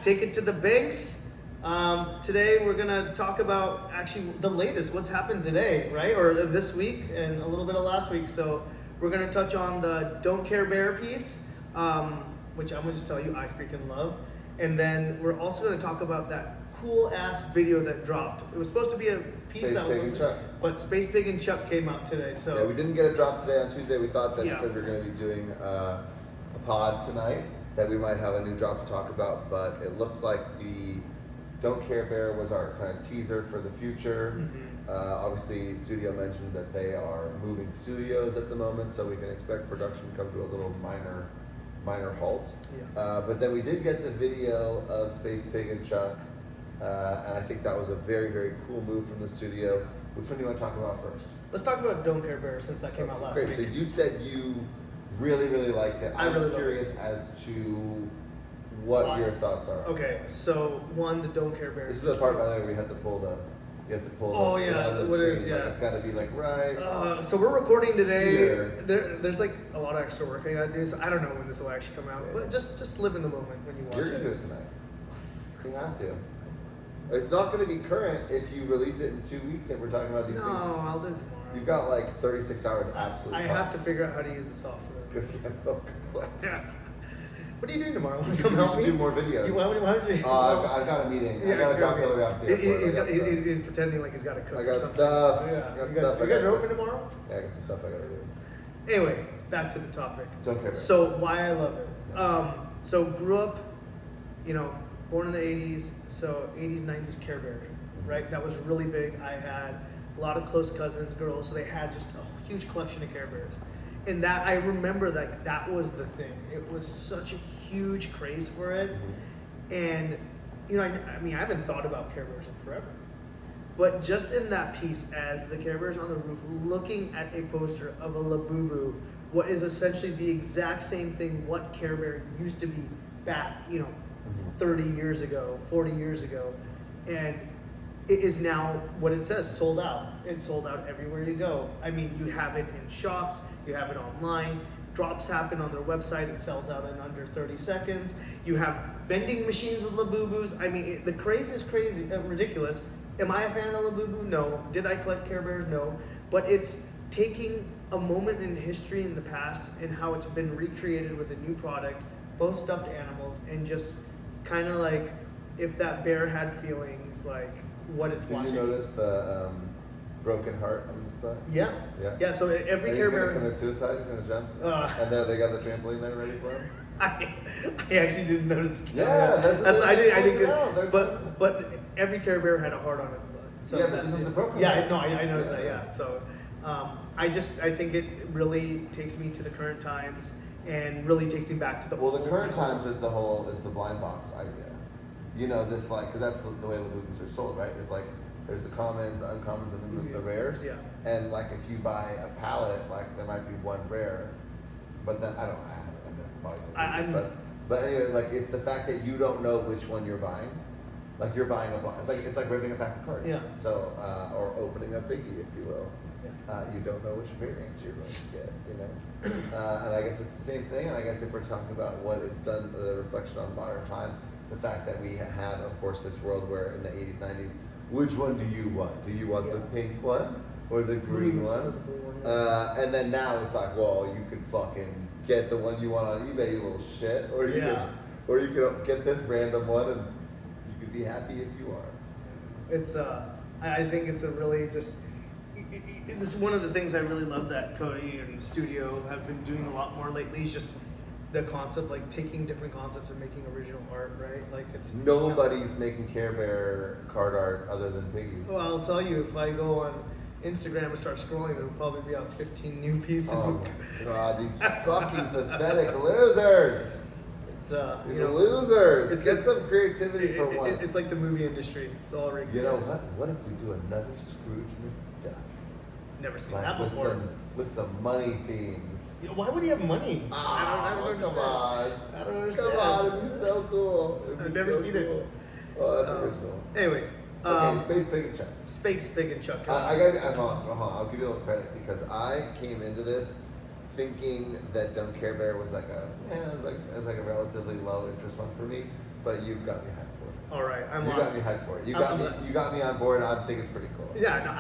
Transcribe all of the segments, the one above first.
Take it to the banks. Today we're gonna talk about actually the latest, what's happened today, right? Or this week and a little bit of last week. So we're gonna touch on the Don't Care Bear piece, which I'm gonna just tell you I freaking love. And then we're also gonna talk about that cool ass video that dropped. It was supposed to be a piece Space that Pig was, and Chuck. but Space Pig and Chuck came out today. So Yeah, we didn't get a drop today on Tuesday. We thought that Yeah. because we're going to be doing a pod tonight, that we might have a new drop to talk about. But it looks like the Don't Care Bear was our kind of teaser for the future. Obviously, studio mentioned that they are moving studios at the moment, so we can expect production to come to a little minor halt. Yeah. But then we did get the video of Space Pig and Chuck, and I think that was a very, very cool move from the studio. Which one do you want to talk about first? let's talk about Don't Care Bear since that came out last Great. week. So you said you really, really liked it. I I'm really loved curious as to what Why? your thoughts are. Okay, so one, the Don't Care Bear. This is the part, by the way, where you have to pull the. Oh, the, yeah, the what screen. is, Like, yeah. it's got to be like right. So we're recording today. Here. There's like a lot of extra work I gotta do, so I don't know when this will actually come out. Yeah. But just live in the moment when you watch You're it. gonna do it tonight. You have to. It's not going to be current if you release it in 2 weeks that we're talking about these No, things. I'll do it tomorrow. You've got like 36 hours absolute I time. have to figure out how to use the software. Because I feel complex. Yeah. What are you doing tomorrow? Want to You come help should me? do more videos. Why don't you? I've got a meeting. I got to drop Hillary off the airport. He's pretending like he's got to cook. I or got something. stuff. Yeah. I got you stuff. guys are open tomorrow? Yeah, I got some stuff I got to do. Anyway, back to the topic. Don't care. So why I love it. So grew up, born in the 80s, so 80s, 90s Care Bear, right? That was really big. I had a lot of close cousins, girls, so they had just a huge collection of Care Bears. And that, I remember that was the thing. It was such a huge craze for it. And, I mean, I haven't thought about Care Bears in forever. But just in that piece, as the Care Bears on the roof, looking at a poster of a Labubu, what is essentially the exact same thing what Care Bear used to be back, 30 years ago, 40 years ago. And it is now what it says, sold out. It's sold out everywhere you go. I mean, you have it in shops, you have it online. Drops happen on their website, it sells out in under 30 seconds. You have vending machines with Labubus. I mean, the craze is crazy, ridiculous. Am I a fan of Labubu? No. Did I collect Care Bears? No. But it's taking a moment in history in the past and how it's been recreated with a new product, both stuffed animals, and just kind of like if that bear had feelings, like what it's Did watching. you notice the broken heart on this butt? Yeah. Yeah. Yeah. So every And Care he's gonna Bear. commit suicide. He's gonna jump. And then they got the trampoline there ready for him. I actually didn't notice the Yeah, that's I didn't They're- but every Care Bear had a heart on its butt. So Yeah, but that's this one's it. a broken Yeah, heart. no, I noticed Yeah. that. Yeah, so I think it really takes me to the current times and really takes me back to the Well, the old- current times is the blind box idea. This because that's the way Labubus are sold, right? It's like there's the commons, the uncommons, and then the rares. Yeah. And like if you buy a pallet, like there might be one rare, but then I haven't bought it. But anyway, like it's the fact that you don't know which one you're buying. Like you're buying a blind. It's like ripping a pack of cards. Yeah. So or opening a Piggy, if you will. Yeah. You don't know which variant you're going to get, and I guess it's the same thing. And I guess if we're talking about what it's done, the reflection on modern time, the fact that we have, of course, this world where in the 80s, 90s, which one do you want? Do you want the pink one or the green one? And then now it's like, well, you can fucking get the one you want on eBay, you little shit, or you can get this random one and you can be happy if you are. It's I think it's a really just. This is one of the things I really love that Cody and the studio have been doing a lot more lately. Is just the concept, like taking different concepts and making original art, right? Like it's nobody's making Care Bear card art other than Piggy. Well, I'll tell you, if I go on Instagram and start scrolling, there'll probably be about 15 new pieces. Oh my god, these fucking pathetic losers! It's These are losers. it's- Get some creativity for once. It's like the movie industry. It's all rigged. You know what? What if we do another Scrooge McDuck? Never seen Like that with before. some money themes. Why would he have money? I don't understand. Come on. I don't understand. Come on, it'd be so cool. I've never seen it. Oh, that's original. Anyways, Okay, Space Pig and Chuck. Space Pig and Chuck. Hold on. I'll give you a little credit because I came into this thinking that Don't Care Bear was like a relatively low interest one for me. but you've got me hyped for it. All right, I'm You on. got me hyped for it. You got me on board, and I think it's pretty cool. Yeah, no,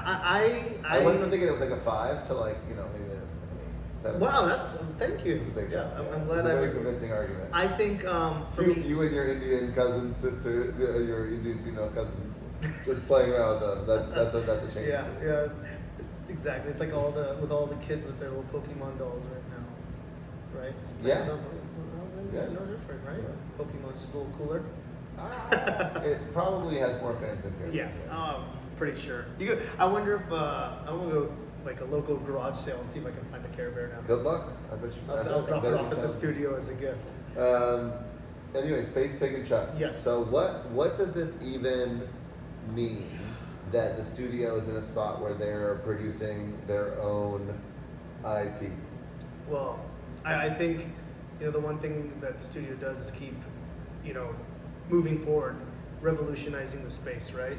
I went from thinking it was like a 5 to like maybe an 8, 7. Wow, thank you. It's a big yeah, jump. I'm glad it's a very I. convincing argument. I think for you, me, you and your Indian cousin, sister, your Indian female cousins, just playing around with them. That's a change. yeah, exactly. It's like all the kids with their little Pokemon dolls right now, right? Yeah. It's Yeah. no different, right? Yeah. Pokemon's just a little cooler. It probably has more fans than Care Yeah, Bears. pretty sure. I wonder if I want to go like a local garage sale and see if I can find a Care Bear now. Good luck. I bet you. I'll drop bet it you off at the can. studio as a gift. Anyway, Space Pig and Chuck. Yes. So what does this even mean that the studio is in a spot where they're producing their own IP? Well, I think the one thing that the studio does is keep moving forward, revolutionizing the space, right?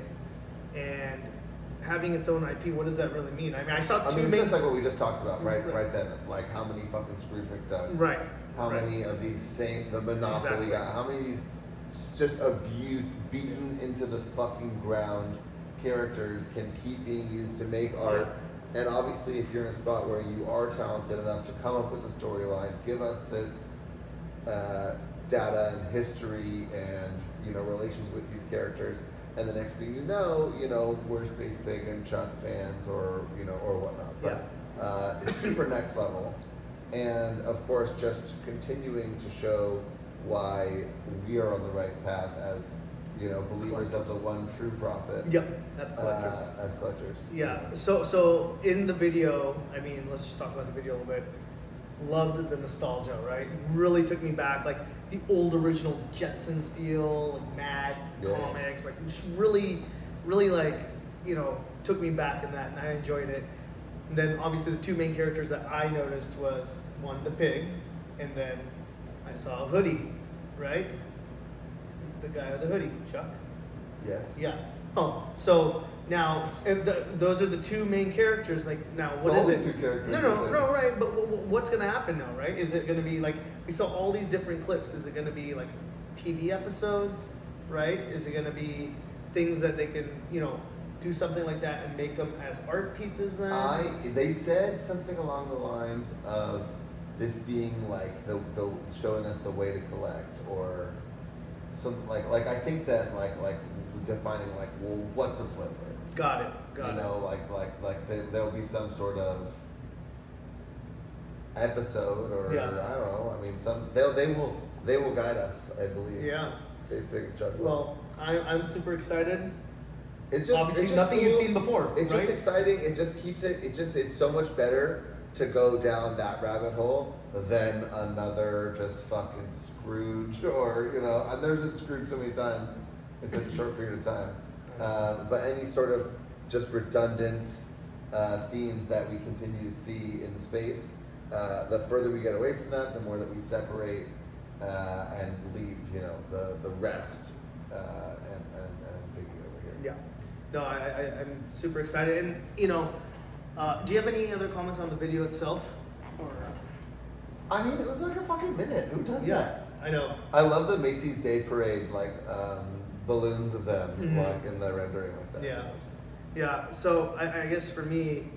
And having its own IP, what does that really mean? I mean, I saw two it's main. just like what we just talked about, right? Right. Right then, like how many fucking Scrooge McDucks? Right. How right. many of these the Monopoly Exactly. guy? How many of these just abused, beaten into the fucking ground characters can keep being used to make art? And obviously, if you're in a spot where you are talented enough to come up with a storyline, give us this data and history and relations with these characters, and the next thing you know, we're Space Pig and Chuck fans or whatnot. But it's super next level, and of course, just continuing to show why we are on the right path as believers of the one true prophet. Yep, that's collectors. As collectors. Yeah. So in the video, I mean, let's just talk about the video a little bit. Loved the nostalgia, right? Really took me back, like the old original Jetsons feel, like Mad comics, like just really like took me back in that, and I enjoyed it. And then obviously the two main characters that I noticed was one, the pig, and then I saw a hoodie, right? The guy with the hoodie, Chuck. Yes. Yeah. Oh, so now those are the two main characters. Like now, what So is only it? two characters, No, right. But what's gonna happen now, right? Is it gonna be like we saw all these different clips? Is it gonna be like TV episodes, right? Is it gonna be things that they can do something like that and make them as art pieces then? They said something along the lines of this being like the showing us the way to collect, or something like I think that like defining like, well, what's a flipper? Got it. There'll be some sort of episode, or Yeah. I don't know. I mean, they will guide us, I believe. Yeah. Space Pig and Chuck. Well, I'm super excited. It's just Obviously it's just nothing cool. you've seen before. It's right? just exciting. It just keeps it. It's so much better to go down that rabbit hole than another just fucking Scrooge, or and there's been Scrooge so many times in such a short period of time. But any sort of just redundant themes that we continue to see in space, the further we get away from that, the more that we separate and leave, the rest and Piggy over here. Yeah. No, I'm super excited. And, do you have any other comments on the video itself? Or, I mean, it was like a fucking minute. Who does that? I know. I love the Macy's Day Parade, like balloons of them, Mhm. like in the rendering like that. Yeah. Yeah. So I guess for me,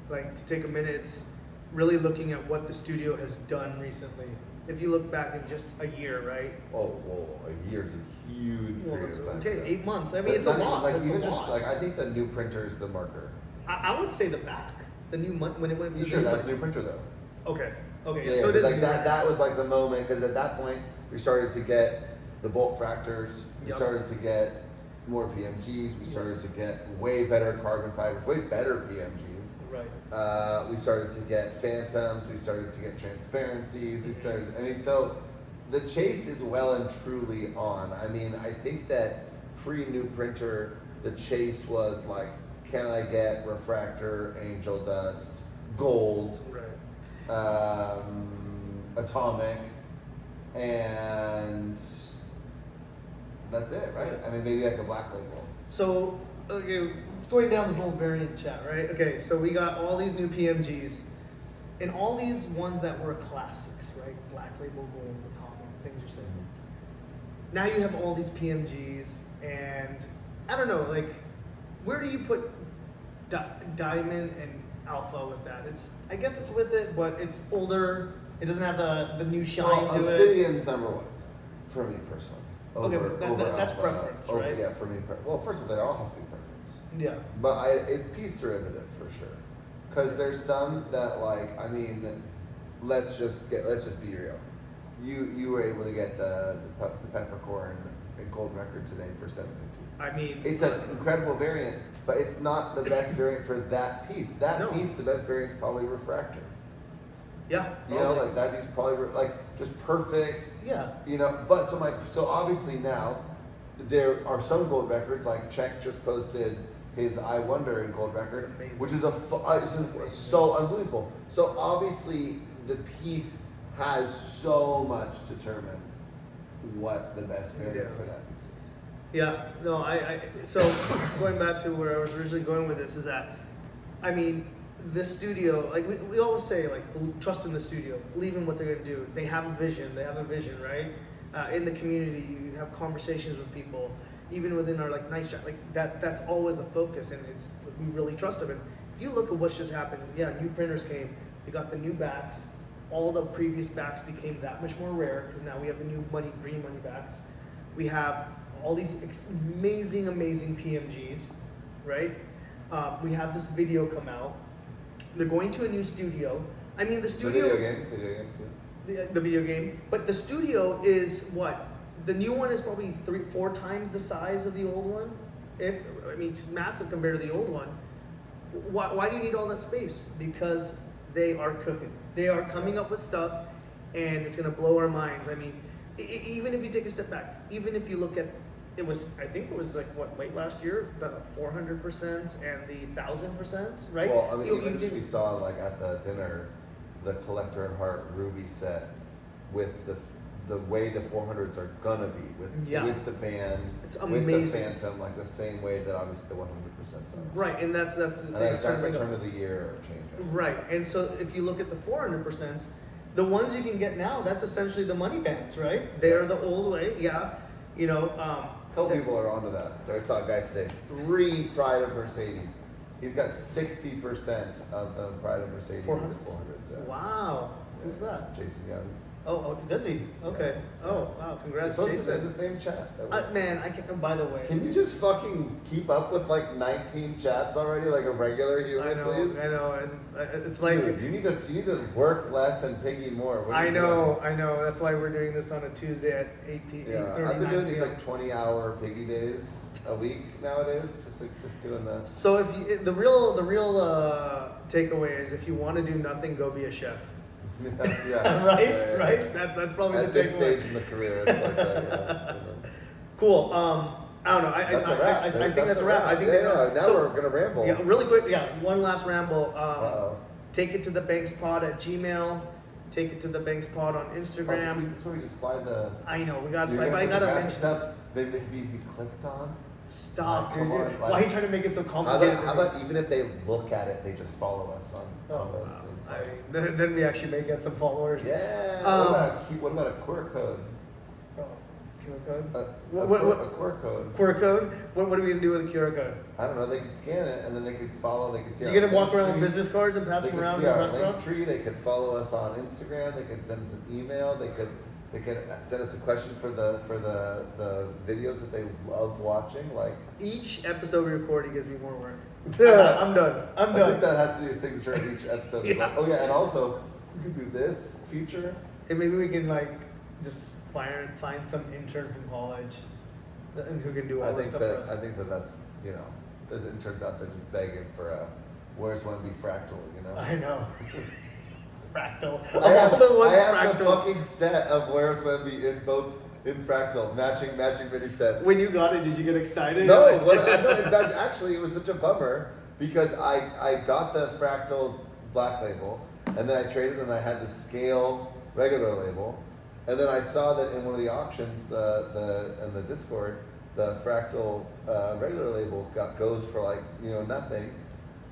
like to take a minute, it's really looking at what the studio has done recently. If you look back in just a year, right? Oh, well, a year's a huge Well, period of time. okay, for that. 8 months. I mean, But it's a not even, lot. Like It's even a just lot. like I think the new printer is the marker. I would say the back, the new when it went to You the sure new that's a new printer though? Okay. Okay. Yeah, so it is like a new that. one. That was like the moment, because at that point we started to get the bolt fractors. We Yep. started to get more PMGs. We started Yes. to get way better carbon fibers, way better PMGs. Right. We started to get phantoms. We started to get transparencies. We started. I mean, so the chase is well and truly on. I mean, I think that pre-new printer, the chase was like, can I get refractor, angel dust, gold, Right. atomic, and that's it, right? I mean, maybe like a black label. So, okay, going down this little variant chat, right? Okay, so we got all these new PMGs, and all these ones that were classics, right? Black Label, Gold, Atomic, things you're saying. now you have all these PMGs, and I don't know, like, where do you put Diamond and Alpha with that? I guess it's with it, but it's older. It doesn't have the new shine to it. Obsidian's number one for me personally. Okay, but that's Alpha, preference, right? Yeah, for me. Well, first of all, they all have to be preference. Yeah. But it's piece derivative for sure. Because there's some that like, I mean, let's just be real. You were able to get the peppercorn and gold record today for $750. I mean, it's an incredible variant, but it's not the best variant for that piece. That piece, the best variant is probably refractor. Yeah. You know, like that piece probably like just perfect. Yeah. You know, but so obviously now there are some gold records, like Czech just posted his I Wonder in gold record, which is so unbelievable. So obviously the piece has so much to determine what the best variant for that piece is. Yeah, no, so going back to where I was originally going with this is that, I mean, the studio, like we always say, like, trust in the studio, believe in what they're gonna do. They have a vision, right? In the community, you have conversations with people, even within our like nice chat, like that's always the focus, and we really trust them. And if you look at what's just happened, new printers came, we got the new backs, all the previous backs became that much more rare because now we have the new green money backs. We have all these amazing PMGs, right? We have this video come out. They're going to a new studio. I mean, the studio. The video game too. The video game, but the studio is what? The new one is probably 3-4 times the size of the old one. It's massive compared to the old one. Why do you need all that space? Because they are cooking. They are coming up with stuff, and it's gonna blow our minds. I mean, even if you take a step back, even if you look at, I think it was like what, late last year, the 400% and the 1000%, right? Well, I mean, even just we saw like at the dinner, the Collector at Heart Ruby set with the way the 400s are gonna be with the band, it's amazing. With the Phantom, like the same way that obviously the 100% are. Right, and that's the thing. That's a turn of the year change. Right, and so if you look at the 400%, the ones you can get now, that's essentially the money bands, right? They're the old way, you know. A couple people are onto that. I saw a guy today, 3 Pride of Mercedes. He's got 60% of the Pride of Mercedes 400s. Yeah. Wow, who's that? Jason Young. Oh, does he? Okay. Yeah. Oh, wow, congrats, Jason. Jason. In the same chat. Man, I can't. By the way, can you just fucking keep up with like 19 chats already, like a regular human, please? I know, and it's like, dude, you need to work less and Piggy more. I know. That's why we're doing this on a Tuesday at 8 p.m. Yeah, I've been doing these like 20-hour Piggy days a week nowadays, just doing that. So the real takeaway is, if you want to do nothing, go be a chef. Yeah. Right. Yeah. Right. That's probably at the this takeaway. stage in the career, it's like that. Yeah. Cool. I don't know. That's a wrap. I think that's a wrap. I think now we're gonna ramble. Yeah, really quick. Yeah, one last ramble. Take it to the bankspod at Gmail. Take it to the bankspod on Instagram. This one we just slide the. I know we got to slide. I gotta mention stuff. Maybe they can be clicked on. Stop, come dude. on, Why are you trying to make it so complicated? How about even if they look at it, they just follow us on those things. Then we actually may get some followers. Yeah. What about a QR code? QR code? A QR code. QR code? What are we gonna do with a QR code? I don't know. They could scan it and then they could follow. They could see. You're gonna walk around with business cards and pass them around in the restaurant? Tree. They could follow us on Instagram. They could send us an email. They could send us a question for the videos that they love watching. Like each episode we record, it gives me more work. I'm done. I think that has to be a signature of each episode. Yeah. Like, and also we could do this feature. And maybe we can just find some intern from college and who can do all this stuff for us. I think that's there's interns out there just begging for a where's one be fractal, I know. Fractal. I have the fucking set of Where's Wemby in Fractal, matching mini set. When you got it, did you get excited? No, in fact, actually, it was such a bummer because I got the Fractal black label, and then I traded and I had the scale regular label, and then I saw that in one of the auctions, in the Discord, the Fractal regular label goes for nothing,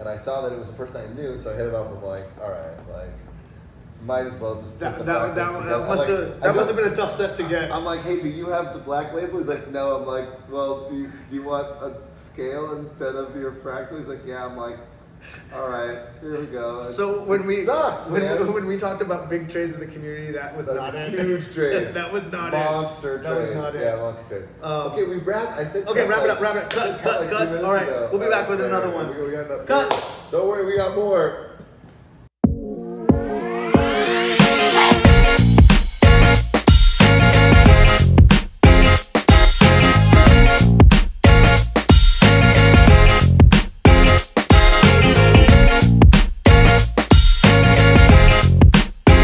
and I saw that it was a person I knew, so I hit him up and I'm like, all right, might as well just put That, the that, fractals that, together. that must have that must have been a tough set to get. I'm like, hey, do you have the black label? He's like, no. I'm like, well, do you want a scale instead of your fractal? He's like, yeah. I'm like, all right, here we go. So when we sucked, man. when we talked about big trades in the community, that was That's not a it. huge trade. That was not Monster it. trade. That was not it. Yeah, monster trade. Okay, we wrapped. I said. Okay, cut wrap it like- up. Wrap it. Cut. like 2 Cut. minutes All right, ago. we'll be back with Okay, another one. We got enough. Cut. Don't worry, we got more.